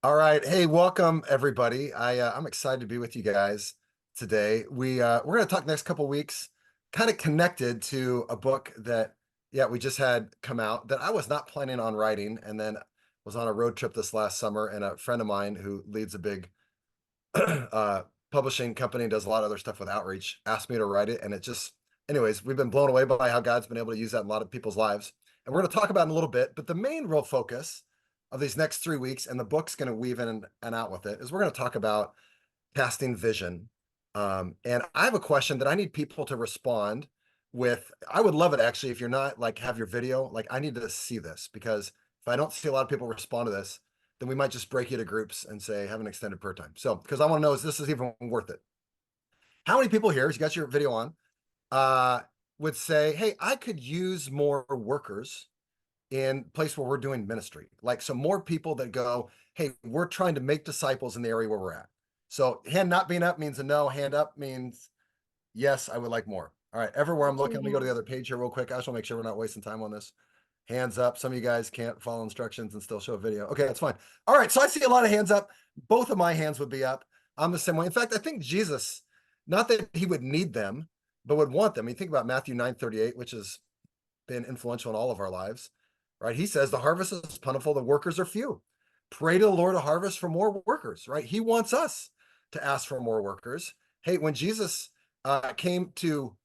All right. Hey, welcome everybody. I'm excited to be with you guys today. We're going to talk next couple weeks, kind of connected to a book that we just had come out that I was not planning on writing, and then was on a road trip this last summer, and a friend of mine who leads a big uh publishing company and does a lot of other stuff with outreach asked me to write it, and it just anyways, we've been blown away by how God's been able to use that in a lot of people's lives. And we're going to talk about it in a little bit, but the main real focus of these next 3 weeks, and the book's going to weave in and out with it, is we're going to talk about casting vision. And I have a question that I need people to respond with. I would love it actually if you're not like have your video. Like I need to see this, because if I don't see a lot of people respond to this, then we might just break you to groups and say have an extended prayer time. So because I want to know, is this is even worth it? How many people here, as you got your video on, uh, would say, hey, I could use more workers in place where we're doing ministry, like some more people that go, hey, we're trying to make disciples in the area where we're at. So hand not being up means a no, hand up means yes, I would like more. All right, everywhere I'm looking, let me go to the other page here real quick. I just want to make sure we're not wasting time on this. Hands up. Some of you guys can't follow instructions and still show a video. Okay, that's fine. All right, so I see a lot of hands up. Both of my hands would be up. I'm the same way. In fact, I think Jesus, not that he would need them, but would want them. I mean, think about Matthew 9:38, which has been influential in all of our lives, right? He says, the harvest is plentiful, the workers are few. Pray to the Lord of harvest for more workers, right? He wants us to ask for more workers. Hey, when Jesus came to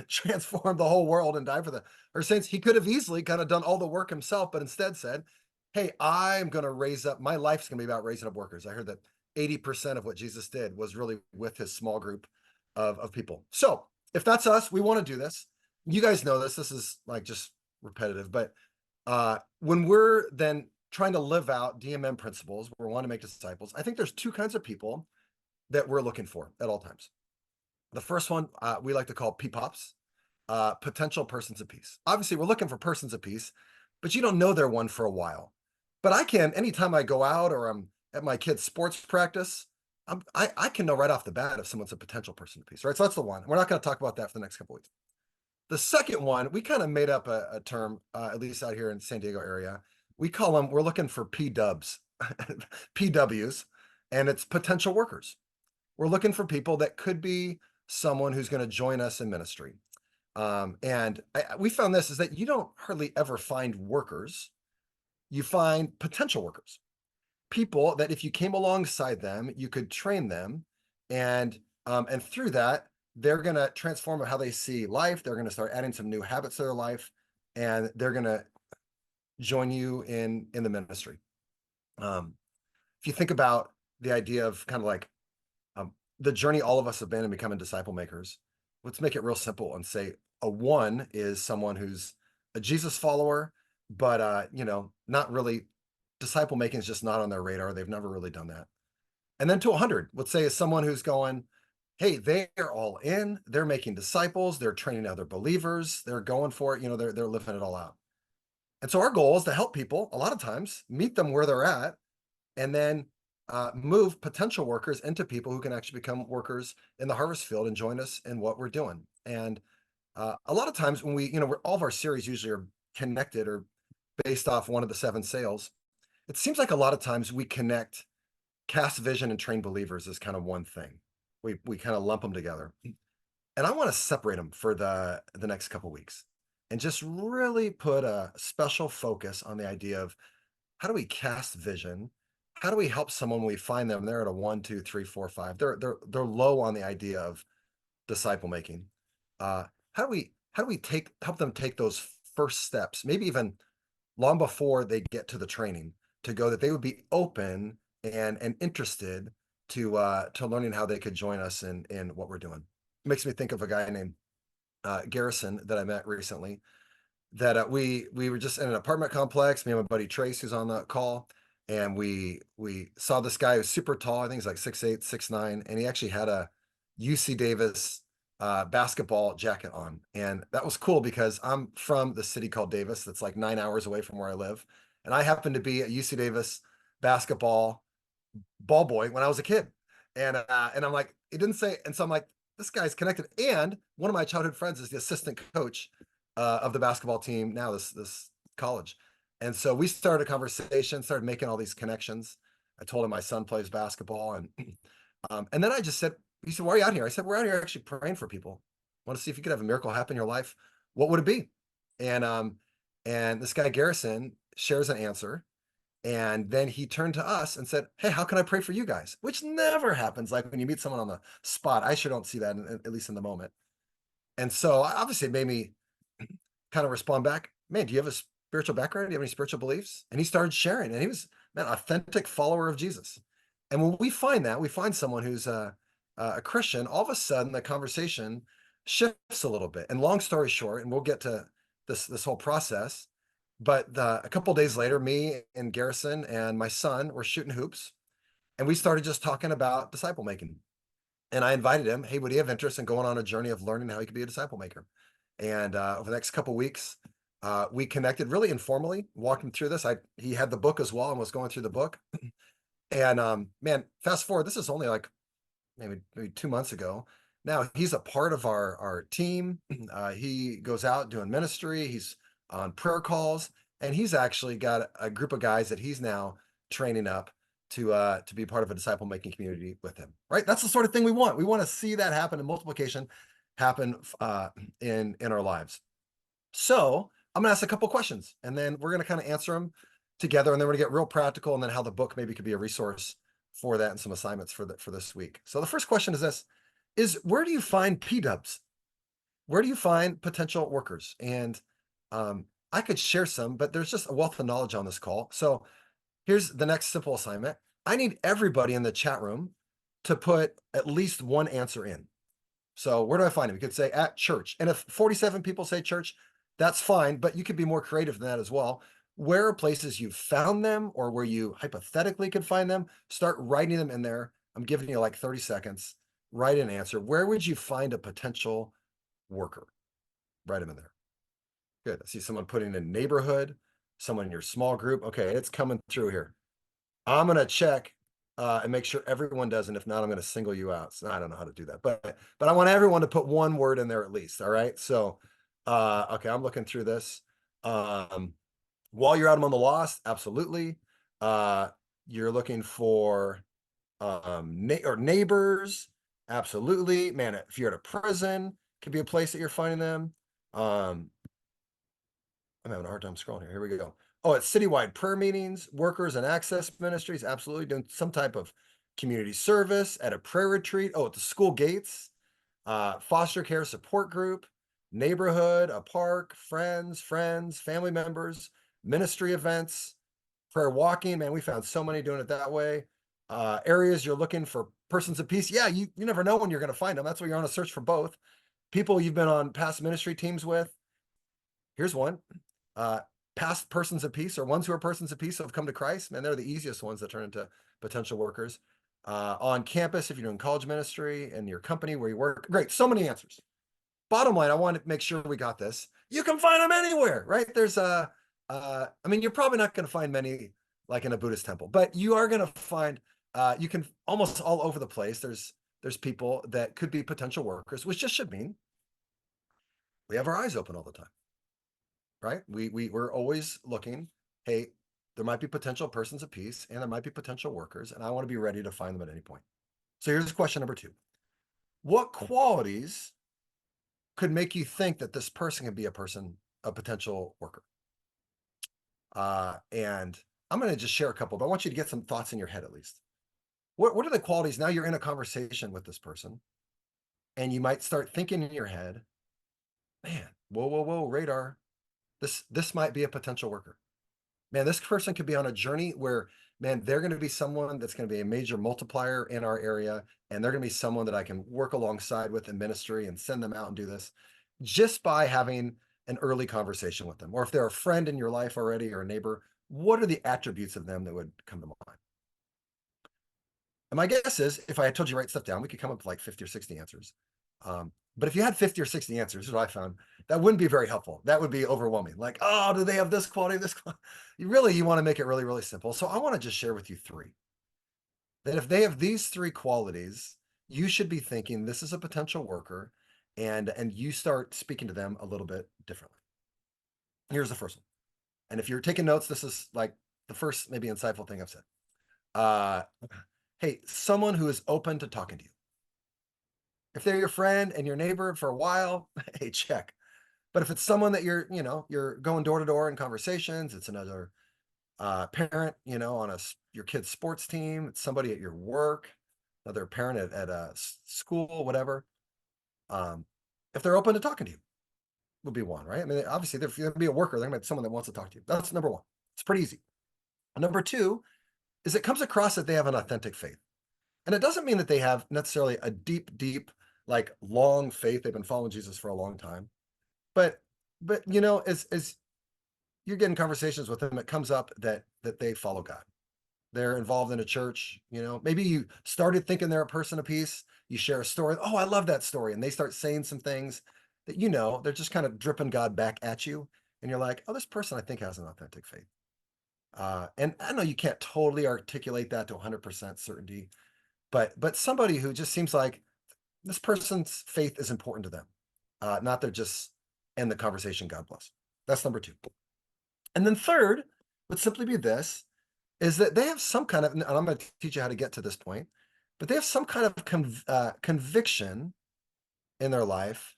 transform the whole world and die for our sins, he could have easily kind of done all the work himself, but instead said, hey, I'm going to raise up, my life's going to be about raising up workers. I heard that 80% of what Jesus did was really with his small group of people. So if that's us, we want to do this. You guys know this. This is like just repetitive, but when we're then trying to live out DMM principles, we want to make disciples. I think there's two kinds of people that we're looking for at all times. The first one we like to call P-POPs, potential persons of peace. Obviously, we're looking for persons of peace, but you don't know they're one for a while. But I can, anytime I go out or I'm at my kid's sports practice, I can know right off the bat if someone's a potential person of peace, right? So that's the one. We're not going to talk about that for the next couple of weeks. The second one, we kind of made up a term, at least out here in San Diego area. We call them, we're looking for P-dubs, PWs, and it's potential workers. We're looking for people that could be someone who's going to join us in ministry. And we found this is that you don't hardly ever find workers. You find potential workers, people that if you came alongside them, you could train them, and through that, they're going to transform how they see life. They're going to start adding some new habits to their life, and they're going to join you in the ministry. If you think about the idea of kind of like the journey all of us have been in becoming disciple makers, let's make it real simple and say a one is someone who's a Jesus follower, but not really. Disciple making is just not on their radar. They've never really done that. And then to 100, let's say, is someone who's going, hey, they're all in, they're making disciples, they're training other believers, they're going for it, they're living it all out. And so our goal is to help people a lot of times meet them where they're at, and then move potential workers into people who can actually become workers in the harvest field and join us in what we're doing. And a lot of times when all of our series usually are connected or based off one of the 7 sales. It seems like a lot of times we connect cast vision and train believers as kind of one thing. We kind of lump them together. And I want to separate them for the next couple of weeks and just really put a special focus on the idea of how do we cast vision? How do we help someone when we find them? They're at a 1, 2, 3, 4, 5. They're low on the idea of disciple making. How do we help them take those first steps, maybe even long before they get to the training, to go that they would be open and interested to learning how they could join us in what we're doing. It makes me think of a guy named Garrison that I met recently. That we were just in an apartment complex. Me and my buddy Trace, who's on the call, and we saw this guy who's super tall. I think he's like 6'8", 6'9", and he actually had a UC Davis basketball jacket on. And that was cool because I'm from the city called Davis that's like 9 hours away from where I live. And I happened to be a UC Davis basketball ball boy when I was a kid. And I'm like, it didn't say, and so I'm like, this guy's connected. And one of my childhood friends is the assistant coach of the basketball team now, this college. And so we started a conversation, started making all these connections. I told him my son plays basketball, and then I just said, he said, "Why are you out here?" I said, "We're out here actually praying for people. Want to see if you could have a miracle happen in your life. What would it be?" And and this guy Garrison shares an answer, and then he turned to us and said, "Hey, how can I pray for you guys?" Which never happens. Like when you meet someone on the spot, I sure don't see that at least in the moment. And so obviously it made me kind of respond back, "Man, do you have a spiritual background? Do you have any spiritual beliefs?" And he started sharing, and he was, man, authentic follower of Jesus. And when we find that, we find someone who's a Christian, all of a sudden the conversation shifts a little bit. And long story short, and we'll get to this whole process, but a couple days later, me and Garrison and my son were shooting hoops, and we started just talking about disciple making. And I invited him, "Hey, would he have interest in going on a journey of learning how he could be a disciple maker?" And over the next couple of weeks, we connected really informally, walked him through this. He had the book as well and was going through the book. And man, fast forward, this is only like maybe 2 months ago. Now he's a part of our team. He goes out doing ministry. He's on prayer calls, and he's actually got a group of guys that he's now training up to be part of a disciple making community with him. Right? That's the sort of thing we want. We want to see that happen in multiplication, happen in our lives. So I'm gonna ask a couple questions, and then we're gonna kind of answer them together, and then we're gonna get real practical, and then how the book maybe could be a resource for that and some assignments for this week. So the first question is this: is where do you find P-dubs? Where do you find potential workers? And I could share some, but there's just a wealth of knowledge on this call. So here's the next simple assignment. I need everybody in the chat room to put at least one answer in. So where do I find them? You could say at church. And if 47 people say church, that's fine, but you could be more creative than that as well. Where are places you found them or where you hypothetically could find them? Start writing them in there. I'm giving you like 30 seconds. Write an answer. Where would you find a potential worker? Write them in there. Good. I see someone putting in neighborhood, someone in your small group. Okay, it's coming through here. I'm going to check and make sure everyone does. And if not, I'm going to single you out. So I don't know how to do that, but I want everyone to put one word in there at least. All right. So, okay, I'm looking through this. While you're out among the lost, absolutely. You're looking for neighbors, absolutely. Man, if you're at a prison, could be a place that you're finding them. I'm having a hard time scrolling here. Here we go. Oh, it's citywide prayer meetings, workers and access ministries, absolutely doing some type of community service at a prayer retreat. Oh, at the school gates, foster care support group, neighborhood, a park, friends, family members, ministry events, prayer walking. Man, we found so many doing it that way. Areas you're looking for persons of peace. Yeah, you never know when you're going to find them. That's why you're on a search for both. People you've been on past ministry teams with. Here's one. Uh, Past persons of peace or ones who are persons of peace who have come to Christ, man, they're the easiest ones to turn into potential workers. On campus, if you're doing college ministry and your company where you work, great, so many answers. Bottom line, I want to make sure we got this. You can find them anywhere, right? There's I mean, you're probably not going to find many like in a Buddhist temple, but you are going to find, you can almost all over the place. There's people that could be potential workers, which just should mean we have our eyes open all the time. Right? We're always looking, hey, there might be potential persons of peace and there might be potential workers, and I want to be ready to find them at any point. So here's question number 2. What qualities could make you think that this person can be a potential worker? And I'm going to just share a couple, but I want you to get some thoughts in your head at least. What are the qualities? Now you're in a conversation with this person, and you might start thinking in your head, man, whoa, radar. This might be a potential worker. Man, this person could be on a journey where, man, they're going to be someone that's going to be a major multiplier in our area, and they're going to be someone that I can work alongside with in ministry and send them out and do this just by having an early conversation with them. Or if they're a friend in your life already or a neighbor, what are the attributes of them that would come to mind? And my guess is if I had told you to write stuff down, we could come up with like 50 or 60 answers. But if you had 50 or 60 answers, what I found, that wouldn't be very helpful. That would be overwhelming. Like, oh, do they have this quality, this quality? You want to make it really, really simple. So I want to just share with you 3. That if they have these 3 qualities, you should be thinking this is a potential worker, and you start speaking to them a little bit differently. Here's the first one. And if you're taking notes, this is like the first maybe insightful thing I've said. Uh, hey, someone who is open to talking to you. If they're your friend and your neighbor for a while, hey, check. But if it's someone that you're going door to door in conversations, it's another parent, on your kid's sports team, it's somebody at your work, another parent at a school, whatever. Um, if they're open to talking to you, would be one, right? I mean, obviously, if you're going to be a worker, they're going to be someone that wants to talk to you. That's number one. It's pretty easy. Number two is it comes across that they have an authentic faith. And it doesn't mean that they have necessarily a deep, like long faith. They've been following Jesus for a long time. But as you're getting conversations with them, it comes up that they follow God. They're involved in a church, maybe you started thinking they're a person of peace. You share a story. Oh, I love that story. And they start saying some things that, they're just kind of dripping God back at you. And you're like, oh, this person I think has an authentic faith. And I know you can't totally articulate that to 100% certainty, but somebody who just seems like this person's faith is important to them, not they're just in the conversation. God bless. That's number two. And then third would simply be this: is that they have some kind of, and I'm going to teach you how to get to this point, but they have some kind of conviction in their life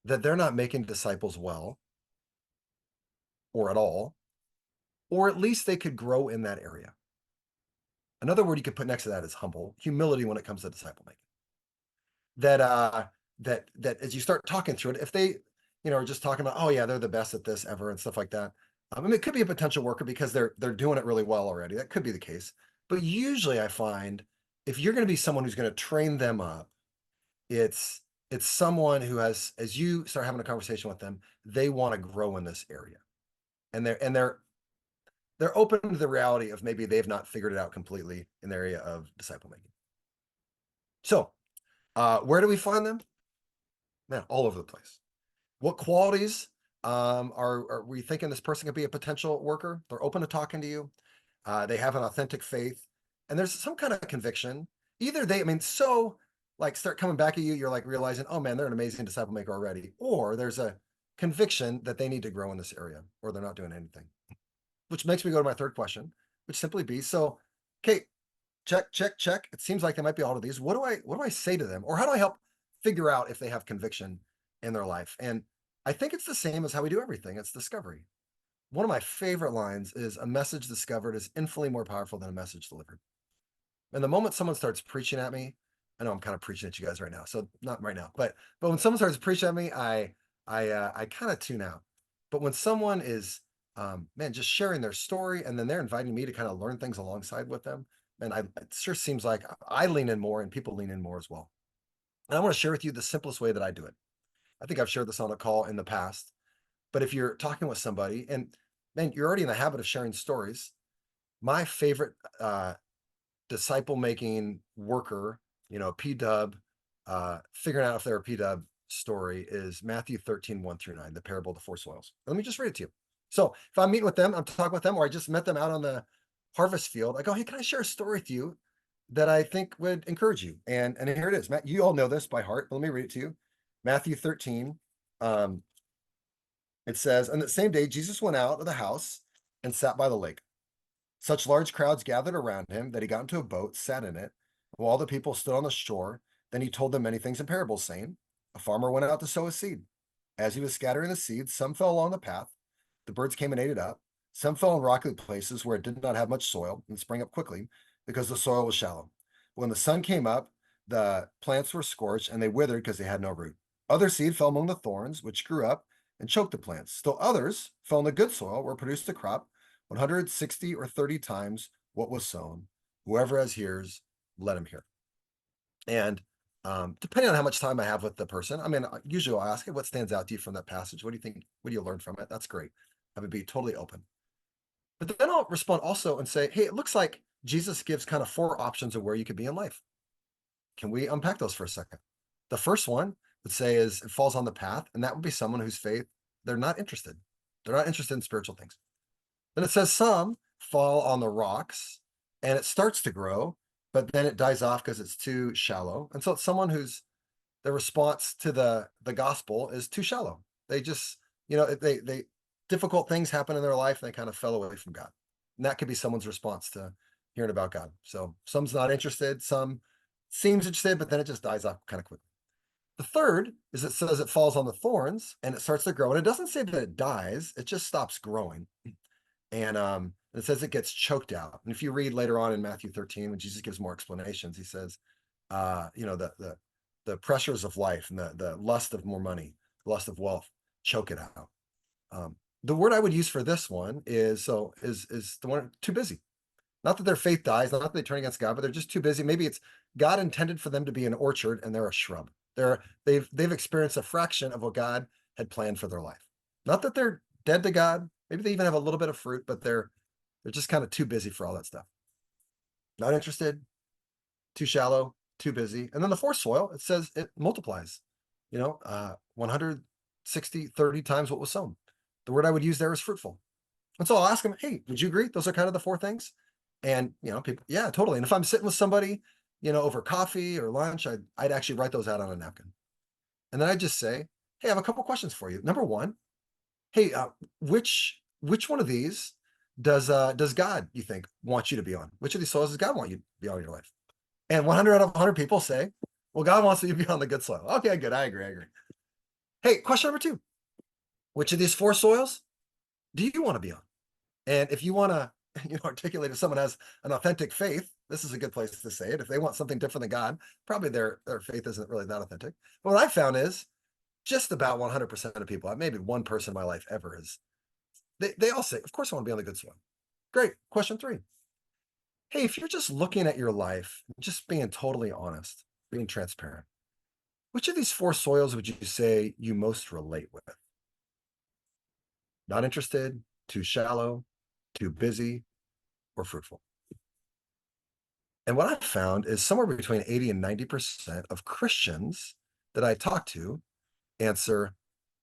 that they're not making disciples well or at all, or at least they could grow in that area. Another word you could put next to that is humble, humility when it comes to disciple making. That as you start talking through it, if they, are just talking about, oh yeah, they're the best at this ever and stuff like that. I mean, it could be a potential worker because they're doing it really well already. That could be the case. But usually I find if you're going to be someone who's going to train them up, it's someone who has, as you start having a conversation with them, they want to grow in this area. And they're open to the reality of maybe they've not figured it out completely in the area of disciple making. So where do we find them? Man, all over the place. What qualities are we thinking this person could be a potential worker? They're open to talking to you. They have an authentic faith, and there's some kind of conviction. Either they, I mean, so like start coming back at you, you're like realizing, oh man, they're an amazing disciple maker already, or there's a conviction that they need to grow in this area, or they're not doing anything. Which makes me go to my third question, which simply be, so, okay, check. It seems like they might be all of these. What do I say to them, or how do I help figure out if they have conviction in their life? And I think it's the same as how we do everything. It's discovery. One of my favorite lines is a message discovered is infinitely more powerful than a message delivered. And the moment someone starts preaching at me, I know I'm kind of preaching at you guys right now, so not right now, but when someone starts preaching at me, I kind of tune out. But when someone is man, just sharing their story and then they're inviting me to kind of learn things alongside with them, and it sure seems like I lean in more and people lean in more as well. And I want to share with you the simplest way that I do it. I think I've shared this on a call in the past, but if you're talking with somebody and man, you're already in the habit of sharing stories, my favorite disciple making worker, P-dub, figuring out if they're a P-dub story is Matthew 13, 1-9, the parable of the four soils. Let me just read it to you. So if I'm meeting with them, I'm talking with them, or I just met them out on the harvest field, I go, hey, can I share a story with you that I think would encourage you? And here it is. Matt, you all know this by heart, but let me read it to you. Matthew 13, it says, "On that same day, Jesus went out of the house and sat by the lake. Such large crowds gathered around him that he got into a boat, sat in it, while the people stood on the shore. Then he told them many things in parables, saying, a farmer went out to sow his seed. As he was scattering the seeds, some fell along the path. The birds came and ate it up. Some fell in rocky places where it did not have much soil and sprang up quickly because the soil was shallow. When the sun came up, the plants were scorched and they withered because they had no root. Other seed fell among the thorns, which grew up and choked the plants. Still others fell in the good soil where produced a crop 160 or 30 times what was sown. Whoever has ears, let him hear." And depending on how much time I have with the person, I mean, usually I'll ask, hey, what stands out to you from that passage? What do you think? What do you learn from it? That's great. I would be totally open. But then I'll respond also and say, hey, it looks like Jesus gives kind of four options of where you could be in life. Can we unpack those for a second? The first one would say is it falls on the path, and that would be someone whose faith, they're not interested. They're not interested in spiritual things. Then it says some fall on the rocks and it starts to grow, but then it dies off because it's too shallow. And so it's someone whose the response to the gospel is too shallow. They just, they difficult things happen in their life and they kind of fell away from God. And that could be someone's response to hearing about God. So some's not interested, some seems interested, but then it just dies off kind of quickly. The third is it says it falls on the thorns and it starts to grow. And it doesn't say that it dies, it just stops growing. And it says it gets choked out. And if you read later on in Matthew 13, when Jesus gives more explanations, he says, the pressures of life and the lust of more money, lust of wealth, choke it out. The word I would use for this one is the one too busy. Not that their faith dies, not that they turn against God, but they're just too busy. Maybe it's God intended for them to be an orchard and they're a shrub. They've experienced a fraction of what God had planned for their life. Not that they're dead to God. Maybe they even have a little bit of fruit, but they're just kind of too busy for all that stuff. Not interested, too shallow, too busy. And then the fourth soil, it says it multiplies, 160, 30 times what was sown. The word I would use there is fruitful. And so I'll ask them, hey, would you agree? Those are kind of the four things. And, people, yeah, totally. And if I'm sitting with somebody, over coffee or lunch, I'd actually write those out on a napkin. And then I'd just say, hey, I have a couple questions for you. Number one, hey, which one of these does God, you think, want you to be on? Which of these soils does God want you to be on in your life? And 100 out of 100 people say, well, God wants me to be on the good soil. Okay, good. I agree. Hey, question number two, which of these four soils do you want to be on? And if you want to, articulate if someone has an authentic faith, this is a good place to say it. If they want something different than God, probably their faith isn't really that authentic. But what I found is just about 100% of people, maybe one person in my life ever is, they all say, of course I want to be on the good soil. Great. Question three. Hey, if you're just looking at your life, just being totally honest, being transparent, which of these four soils would you say you most relate with? Not interested, too shallow, too busy, or fruitful? And what I've found is somewhere between 80 and 90% of Christians that I talk to answer,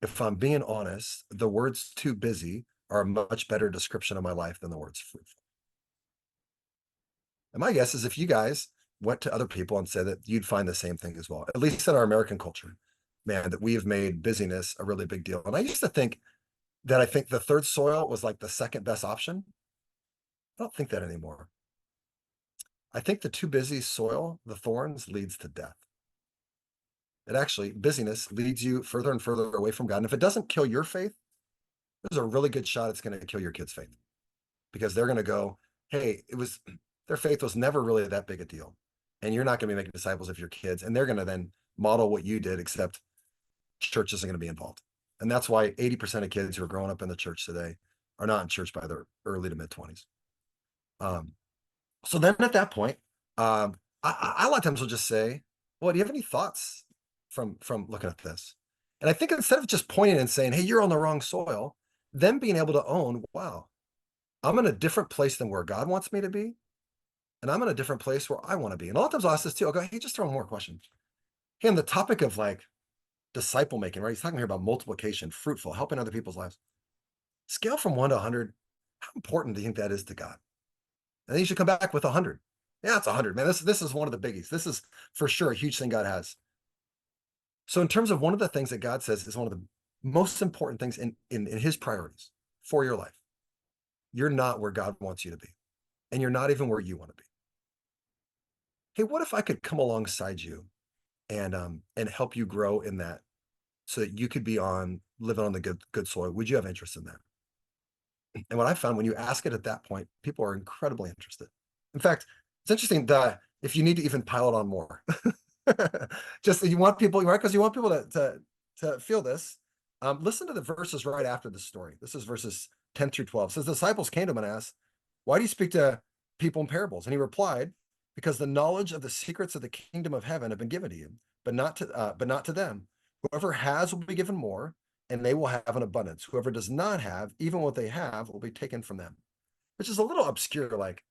if I'm being honest, the words too busy are a much better description of my life than the words fruitful. And my guess is if you guys went to other people and said that, you'd find the same thing as well, at least in our American culture, man, that we have made busyness a really big deal. And I used to think that I think the third soil was like the second best option. I don't think that anymore. I think the too busy soil, the thorns, leads to death. It actually, busyness leads you further and further away from God. And if it doesn't kill your faith, there's a really good shot it's going to kill your kids' faith, because they're going to go, hey, their faith was never really that big a deal. And you're not going to be making disciples of your kids. And they're going to then model what you did, except church isn't going to be involved. And that's why 80% of kids who are growing up in the church today are not in church by their early to mid 20s. So then at that point, I a lot of times will just say, well, do you have any thoughts from looking at this? And I think instead of just pointing and saying, hey, you're on the wrong soil, them being able to own, wow, I'm in a different place than where God wants me to be. And I'm in a different place where I want to be. And a lot of times I'll ask this too. I'll go, hey, just throw more questions. Hey, on the topic of like disciple making, right? He's talking here about multiplication, fruitful, helping other people's lives. Scale from 1 to 100. How important do you think that is to God? And then you should come back with 100. Yeah, it's 100, man. This is one of the biggies. This is for sure a huge thing God has. So in terms of one of the things that God says is one of the most important things in his priorities for your life, you're not where God wants you to be. And you're not even where you want to be. Hey, what if I could come alongside you and help you grow in that so that you could be living on the good soil? Would you have interest in that? And what I found, when you ask it at that point, people are incredibly interested. In fact, it's interesting that if you need to even pile it on more, just you want people, right? Because you want people to feel this. Listen to the verses right after the story. This is verses 10 through 12. It says, the disciples came to him and asked, why do you speak to people in parables? And he replied, because the knowledge of the secrets of the kingdom of heaven have been given to you, but not to them. Whoever has will be given more, and they will have an abundance. Whoever does not have, even what they have, will be taken from them. Which is a little obscure, like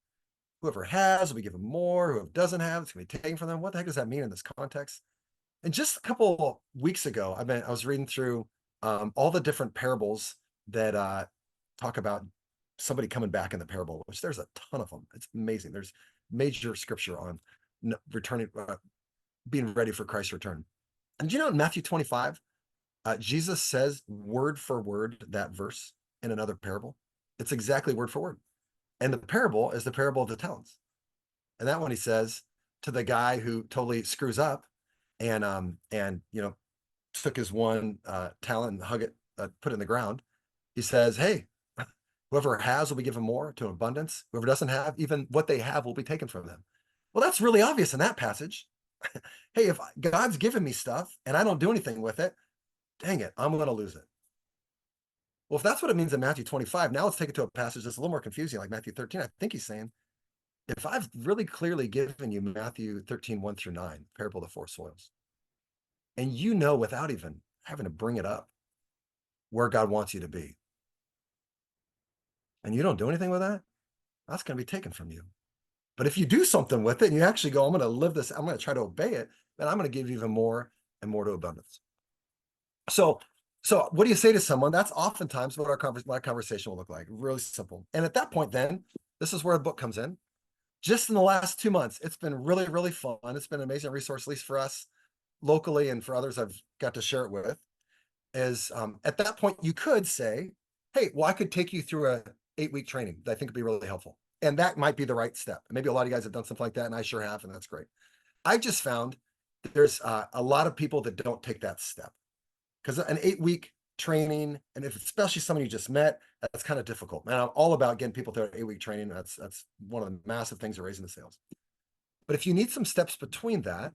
whoever has will be given more, whoever doesn't have, it's going to be taken from them. What the heck does that mean in this context? And just a couple weeks ago, I was reading through all the different parables that talk about somebody coming back in the parable, which there's a ton of them. It's amazing. There's major scripture on returning, being ready for Christ's return. And in Matthew 25, Jesus says word for word that verse. in another parable. It's exactly word for word. And the parable is the parable of the talents. And that one he says to the guy who totally screws up and took his one talent and hug it, put it in the ground. He says, "Hey, whoever has will be given more to abundance. Whoever doesn't have, even what they have will be taken from them." Well, that's really obvious in that passage. Hey, if God's given me stuff and I don't do anything with it, dang it, I'm going to lose it. Well, if that's what it means in Matthew 25, now let's take it to a passage that's a little more confusing, like Matthew 13. I think he's saying, if I've really clearly given you Matthew 13, 1 through 9, parable of the four soils, and you know without even having to bring it up where God wants you to be, and you don't do anything with that, that's going to be taken from you. But if you do something with it and you actually go, I'm going to live this, I'm going to try to obey it, then I'm going to give you even more and more to abundance. So what do you say to someone? That's oftentimes what my conversation will look like. Really simple. And at that point, then this is where the book comes in. Just in the last 2 months, it's been really, really fun. It's been an amazing resource, at least for us locally and for others I've got to share it with. Is at that point you could say, hey, well, I could take you through a 8-week training that I think would be really helpful. And that might be the right step. Maybe a lot of you guys have done something like that, and I sure have, and that's great. I just found that there's a lot of people that don't take that step because an 8-week training, and if especially someone you just met, that's kind of difficult. Man, I'm all about getting people through an 8-week training. That's one of the massive things of raising the sales. But if you need some steps between that,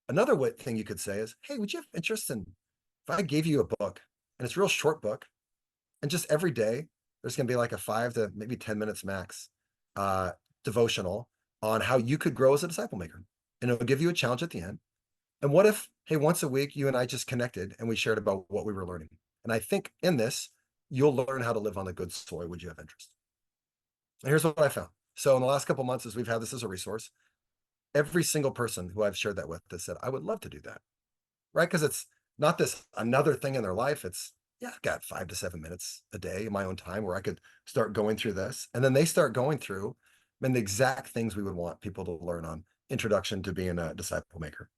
another thing you could say is, hey, would you have interest in if I gave you a book and it's a real short book, and just every day there's going to be like a 5 to maybe 10 minutes max devotional on how you could grow as a disciple maker, and it'll give you a challenge at the end. And what if, hey, once a week you and I just connected and we shared about what we were learning? And I think in this you'll learn how to live on the good soil. Would you have interest? And here's what I found. So in the last couple of months, as we've had this as a resource, every single person who I've shared that with has said, I would love to do that, right? Because it's not this another thing in their life. It's, yeah, I've got 5 to 7 minutes a day in my own time where I could start going through this. And then they start going through the exact things we would want people to learn on introduction to being a disciple maker.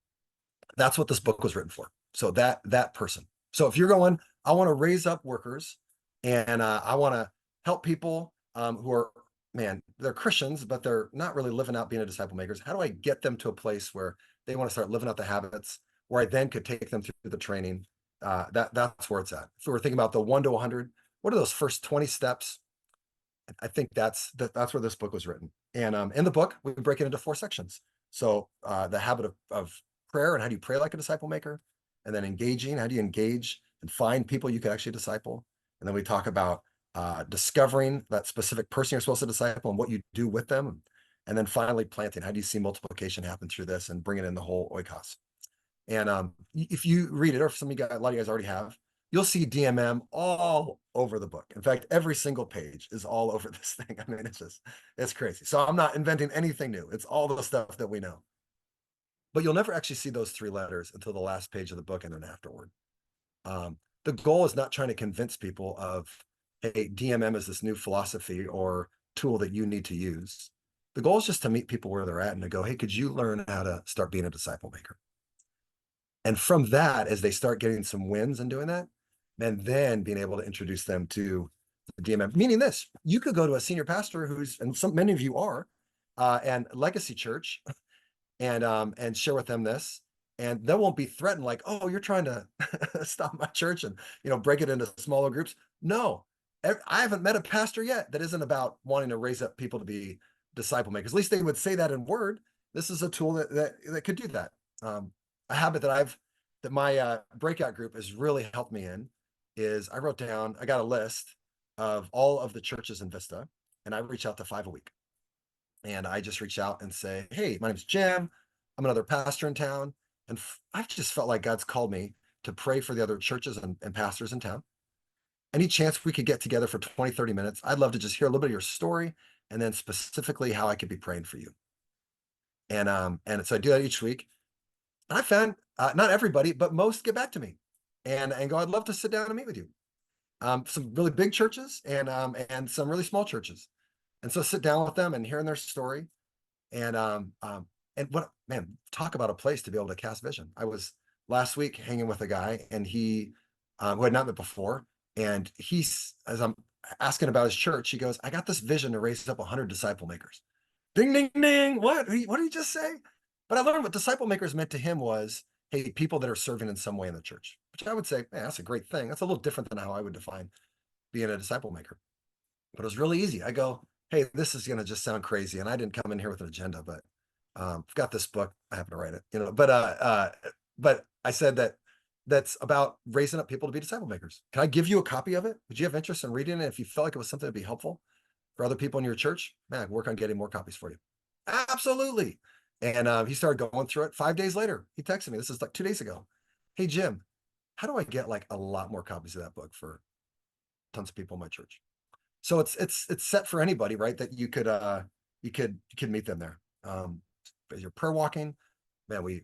That's what this book was written for. So that person. So if you're going, I want to raise up workers and I want to help people who are, man, they're Christians, but they're not really living out being a disciple makers. How do I get them to a place where they want to start living out the habits, where I then could take them through the training? That's where it's at. If we're thinking about the 1 to 100, what are those first 20 steps? I think that's where this book was written. And in the book, we break it into 4 sections. So the habit of prayer, and how do you pray like a disciple maker? And then engaging, how do you engage and find people you can actually disciple? And then we talk about discovering that specific person you're supposed to disciple and what you do with them. And then finally planting, how do you see multiplication happen through this and bring it in the whole oikos? And if you read it, or if some of you guys, a lot of you guys already have, you'll see DMM all over the book. In fact, every single page is all over this thing. I mean, it's crazy. So I'm not inventing anything new. It's all the stuff that we know. But you'll never actually see those 3 letters until the last page of the book and then afterward. The goal is not trying to convince people of, hey, DMM is this new philosophy or tool that you need to use. The goal is just to meet people where they're at and to go, hey, could you learn how to start being a disciple maker? And from that, as they start getting some wins and doing that, and then being able to introduce them to the DMM, meaning this, you could go to a senior pastor who's, and many of you are, and Legacy Church, and share with them this, and they won't be threatened like, oh, you're trying to stop my church and break it into smaller groups. No, I haven't met a pastor yet that isn't about wanting to raise up people to be disciple makers. At least they would say that in word. This is a tool that could do that. A habit that my breakout group has really helped me in is I got a list of all of the churches in Vista, and I reach out to 5 a week. And I just reach out and say, hey, my name's Jim. I'm another pastor in town. And I've just felt like God's called me to pray for the other churches and pastors in town. Any chance we could get together for 20, 30 minutes? I'd love to just hear a little bit of your story and then specifically how I could be praying for you. And so I do that each week. And I found not everybody, but most get back to me and go, I'd love to sit down and meet with you. Some really big churches and some really small churches. And so sit down with them and hearing their story. And what, man, talk about a place to be able to cast vision. I was last week hanging with a guy, and he who had not met before, And he's, as I'm asking about his church, he goes, I got this vision to raise up 100 disciple makers. Ding, ding, ding. What did he just say? But I learned what disciple makers meant to him was, hey, people that are serving in some way in the church, which I would say, man, that's a great thing. That's a little different than how I would define being a disciple maker. But it was really easy. I go, hey, this is going to just sound crazy. And I didn't come in here with an agenda, but I've got this book. I happen to write it, but I said that's about raising up people to be disciple makers. Can I give you a copy of it? Would you have interest in reading it? If you felt like it was something that'd be helpful for other people in your church, man, I can work on getting more copies for you. Absolutely. And he started going through it. 5 days later, he texted me. This is like 2 days ago. Hey, Jim, how do I get like a lot more copies of that book for tons of people in my church? So it's set for anybody, right? That you could meet them there. As you're prayer walking, man, we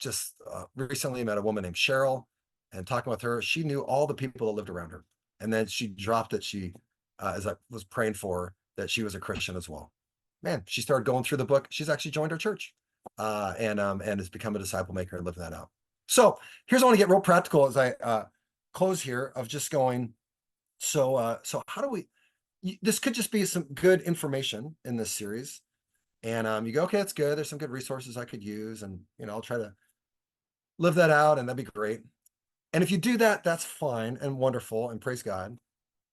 just recently met a woman named Cheryl, and talking with her, she knew all the people that lived around her, and then she dropped that she, as I was praying for her, that she was a Christian as well. Man, she started going through the book. She's actually joined our church, and has become a disciple maker and living that out. So here's I want to get real practical as I close here of just going. So how do we? This could just be some good information in this series, and you go, okay, that's good. There's some good resources I could use, and I'll try to live that out, and that'd be great. And if you do that, that's fine and wonderful, and praise God.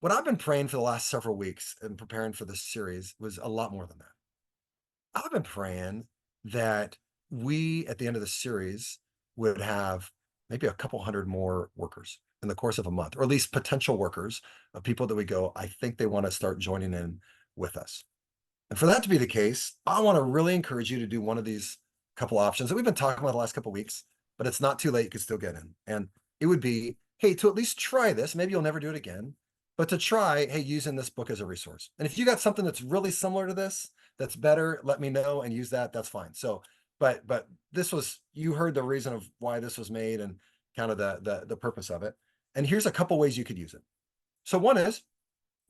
What I've been praying for the last several weeks and preparing for this series was a lot more than that. I've been praying that we, at the end of the series, would have maybe a couple hundred more workers in the course of a month, or at least potential workers of people that we go, I think they want to start joining in with us. And for that to be the case, I want to really encourage you to do one of these couple options that we've been talking about the last couple of weeks, but it's not too late. You can still get in. And it would be, hey, to at least try this. Maybe you'll never do it again, but to try, hey, using this book as a resource. And if you got something that's really similar to this, that's better, let me know and use that. That's fine. So, but this was, you heard the reason of why this was made and kind of the purpose of it. And here's a couple ways you could use it. So one is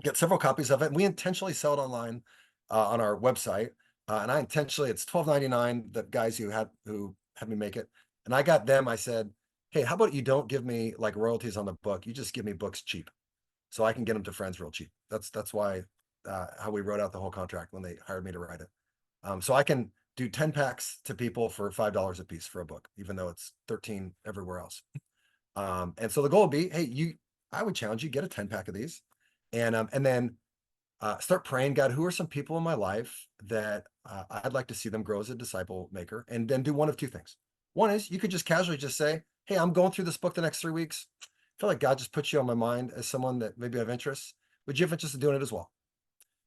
get several copies of it. And we intentionally sell it online on our website. And I intentionally, it's $12.99. The guys who had me make it, and I got them. I said, hey, how about you don't give me like royalties on the book? You just give me books cheap, so I can get them to friends real cheap. That's why how we wrote out the whole contract when they hired me to write it. So I can do 10 packs to people for $5 a piece for a book, even though it's 13 everywhere else. And so the goal would be, hey, I would challenge you, get a 10 pack of these, and then start praying, God, who are some people in my life that I'd like to see them grow as a disciple maker, and then do one of two things. One is you could just casually just say, hey, I'm going through this book the next 3 weeks. I feel like God just put you on my mind as someone that maybe have interest. Would you have interest in doing it as well?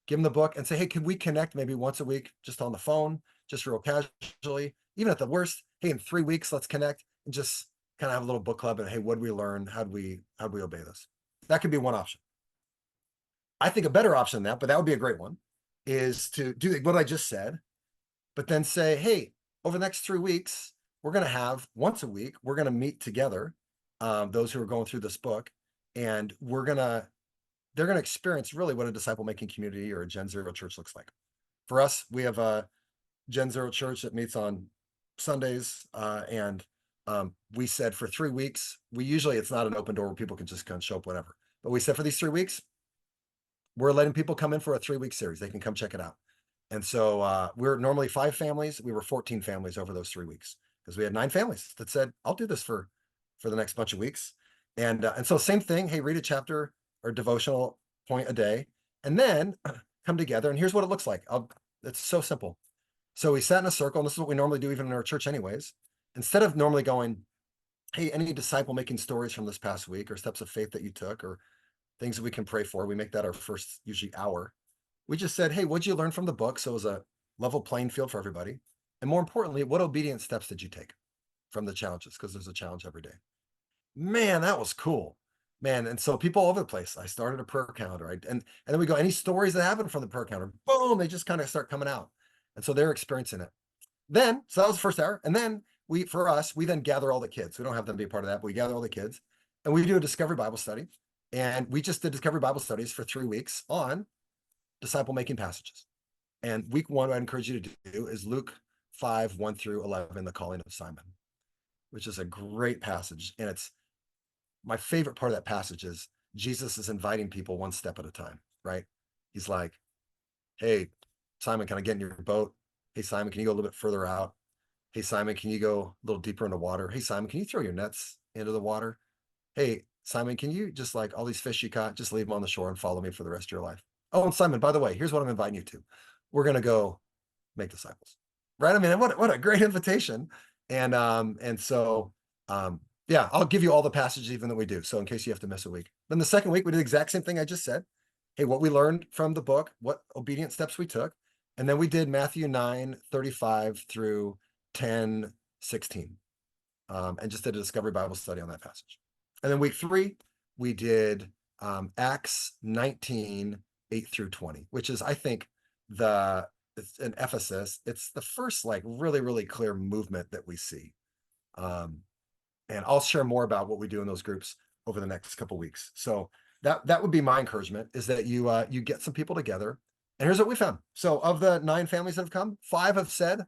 Give them the book and say, hey, can we connect maybe once a week, just on the phone, just real casually, even at the worst, hey, in 3 weeks, let's connect and just kind of have a little book club. And hey, what did we learn? How'd we obey this? That could be one option. I think a better option than that, but that would be a great one, is to do what I just said, but then say, hey, over the next 3 weeks, we're going to have once a week, we're going to meet together, those who are going through this book, and they're going to experience really what a disciple making community or a Gen Zero church looks like. For us, we have a Gen Zero church that meets on Sundays, and we said for 3 weeks, it's not an open door where people can just kind of show up whenever, but we said for these 3 weeks, we're letting people come in for a 3 week series. They can come check it out. And so we're normally 5 families. We were 14 families over those 3 weeks because we had 9 families that said, I'll do this for the next bunch of weeks. And so same thing. Hey, read a chapter or devotional point a day, and then come together. And here's what it looks like. It's so simple. So we sat in a circle, and this is what we normally do even in our church anyways. Instead of normally going, hey, any disciple making stories from this past week or steps of faith that you took or things that we can pray for, we make that our first usually hour. We just said, hey, what'd you learn from the book? So it was a level playing field for everybody. And more importantly, what obedient steps did you take from the challenges? Because there's a challenge every day. Man, that was cool. Man, and so people all over the place. I started a prayer calendar, and then we go, any stories that happened from the prayer calendar? Boom, they just kind of start coming out. And so they're experiencing it. So that was the first hour. And then we then gather all the kids. We don't have them be a part of that, but we gather all the kids and we do a discovery Bible study. And we just did discovery Bible studies for 3 weeks on disciple making passages. And week 1, I encourage you to do is Luke 5, 1 through 11, the calling of Simon, which is a great passage. And it's my favorite part of that passage is Jesus is inviting people one step at a time, right? He's like, hey, Simon, can I get in your boat? Hey, Simon, can you go a little bit further out? Hey, Simon, can you go a little deeper into water? Hey, Simon, can you throw your nets into the water? Hey, Simon, can you just like all these fish you caught, just leave them on the shore and follow me for the rest of your life? Oh, and Simon, by the way, here's what I'm inviting you to. We're going to go make disciples. Right? I mean, what a great invitation. And so yeah, I'll give you all the passages even that we do. So in case you have to miss a week. Then the second week, we did the exact same thing I just said. Hey, what we learned from the book, what obedient steps we took. And then we did Matthew 9:35 through 10:16. And just did a discovery Bible study on that passage. And then week 3, we did Acts 19:8 through 20, which is, I think, it's in Ephesus. It's the first like really clear movement that we see. And I'll share more about what we do in those groups over the next couple of weeks. So that would be my encouragement, is that you get some people together. And here's what we found. So of the 9 families that have come, 5 have said,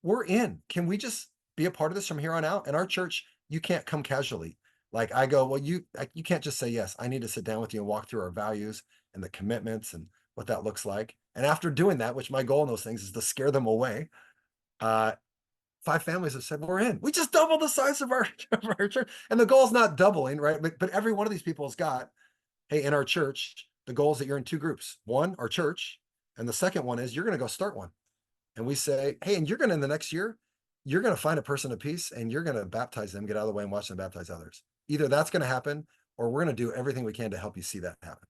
we're in. Can we just be a part of this from here on out? In our church, you can't come casually. Like I go, well, you can't just say yes. I need to sit down with you and walk through our values and the commitments and what that looks like. And after doing that, which my goal in those things is to scare them away, 5 families have said we're in. We just doubled the size of our church, and the goal is not doubling, right? But every one of these people has got, hey, in our church, the goal is that you're in 2 groups. One, our church, and the second one is you're going to go start one. And we say, hey, and you're going to, in the next year, you're going to find a person of peace and you're going to baptize them, get out of the way and watch them baptize others. Either that's going to happen, or we're going to do everything we can to help you see that happen.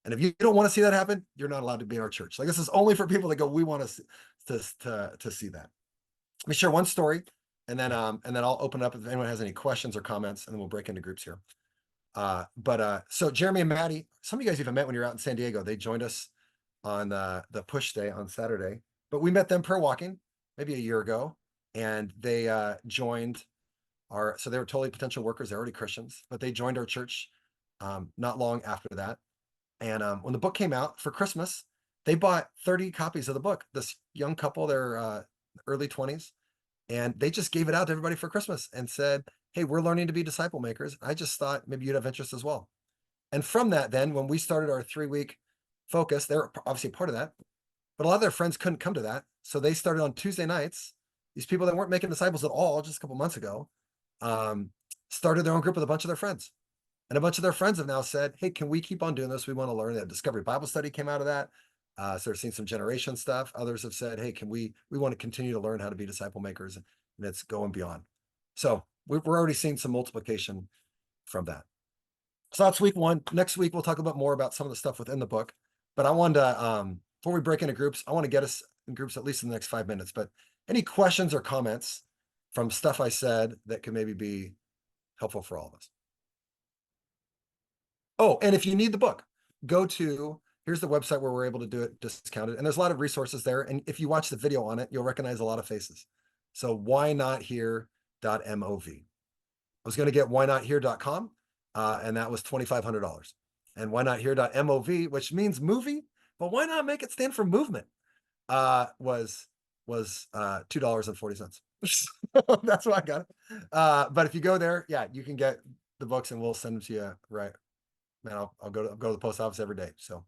And if you don't want to see that happen, you're not allowed to be in our church. Like, this is only for people that go, we want to see that. Let me share one story, and then I'll open it up if anyone has any questions or comments, and then we'll break into groups here. So Jeremy and Maddie, some of you guys even met when you were out in San Diego. They joined us on the push day on Saturday, but we met them prayer walking maybe a year ago, and they joined so they were totally potential workers. They're already Christians, but they joined our church not long after that. And when the book came out for Christmas, they bought 30 copies of the book. This young couple, they're early 20s, and they just gave it out to everybody for Christmas and said, hey, we're learning to be disciple makers. I just thought maybe you'd have interest as well. And from that, then when we started our 3-week focus, they're obviously part of that, but a lot of their friends couldn't come to that. So they started on Tuesday nights. These people that weren't making disciples at all just a couple months ago started their own group with a bunch of their friends. And a bunch of their friends have now said, hey, can we keep on doing this? We want to learn. That Discovery Bible Study came out of that. So they're seeing some generation stuff. Others have said, hey, we want to continue to learn how to be disciple makers, and it's going beyond. So we're already seeing some multiplication from that. So that's week 1. Next week, we'll talk a bit more about some of the stuff within the book. But I wanted to, before we break into groups, I want to get us in groups at least in the next 5 minutes. But any questions or comments from stuff I said that could maybe be helpful for all of us? Oh, and if you need the book, here's the website where we're able to do it discounted. And there's a lot of resources there. And if you watch the video on it, you'll recognize a lot of faces. So whynothere.mov. I was going to get whynothere.com, and that was $2,500. And whynothere.mov, which means movie, but why not make it stand for movement? Was $2.40. That's why I got it. But if you go there, yeah, you can get the books, and we'll send them to you. Right. Man, I'll go to the post office every day. So